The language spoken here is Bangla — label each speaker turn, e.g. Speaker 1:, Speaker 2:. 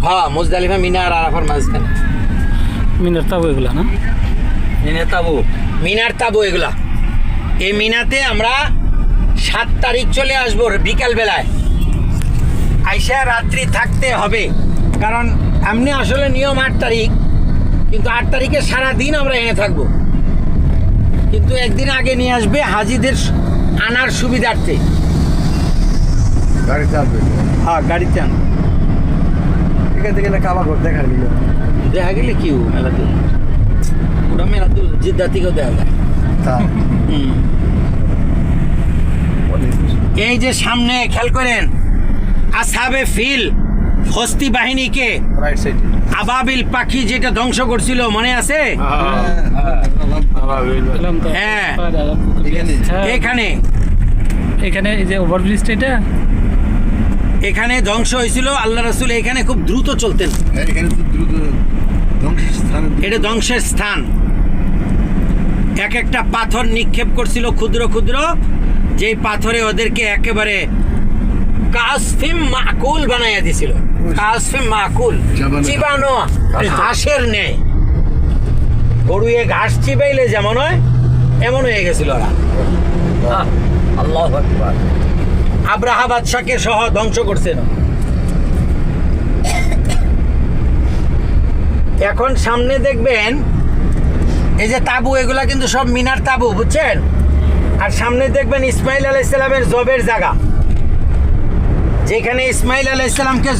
Speaker 1: হ্যাঁ, মুজদালিফা মিনা আর আরাফার মাঝখানে
Speaker 2: মিনার তাবু এগুলা না?
Speaker 1: মিনার তাবু এগুলা। এই মিনাতে আমরা 7 তারিখ চলে আসবো বিকাল বেলায়, আইসা রাত্রি থাকতে হবে। কারণ এমনি আসলে নিয়ম 8 তারিখ, কিন্তু 8 তারিখে সারা দিন আমরা এনে থাকবো, কিন্তু একদিন আগে নিয়ে আসবে হাজিদের আনার সুবিধার্থে।
Speaker 3: গাড়িতে আসবে,
Speaker 1: হ্যাঁ, গাড়িতে আন।
Speaker 3: এখান থেকে কাবা ঘর দেখা গেল,
Speaker 1: দেখা গেলে কি মেলা দূর, ওটা মেলা দূর, জিদ্দা থেকেও দেখা যায়।
Speaker 3: তা
Speaker 1: এই যে সামনে খেয়াল করেন, আসহাবে ফিল হস্তি বাহিনীকে
Speaker 3: রাইট সাইডে
Speaker 1: আবাবিল পাখি যেটা ধ্বংস করছিল, মনে আছে?
Speaker 2: এলাম তো।
Speaker 1: হ্যাঁ।
Speaker 2: হ্যাঁ,
Speaker 1: এখানে
Speaker 2: এখানে এই যে ওভারব্রিজটা এটা
Speaker 1: এখানে ধ্বংস হয়েছিল। আল্লাহ রাসূল এখানে খুব দ্রুত চলতেন।
Speaker 3: এখানে তো দ্রুত ধ্বংসের স্থান,
Speaker 1: এটা ধ্বংসের স্থান। এক একটা পাথর নিক্ষেপ করছিল ক্ষুদ্র ক্ষুদ্র, যেই পাথরে ওদেরকে একেবারে কাসফিম মাকুল বানাইয়া দিছিল। কাসফিম মাকুল, চিবানো ঘাসের নেই। গরুয়ে ঘাস চিবাইলে যেমন হয় এমন হয়ে গেছিল ওরা।
Speaker 3: আল্লাহু আকবার।
Speaker 1: আব্রাহা বাদশাকে সহ ধ্বংস করছেন। এখন সামনে দেখবেন এই যে তাবু, এগুলা কিন্তু সব মিনার তাবু, বুঝছেন? আর সামনে দেখবেন ইসমাইল আলাইহিস সালামের জবের জায়গা, যেখানে ইসমাইল আলাইহিস সালামকে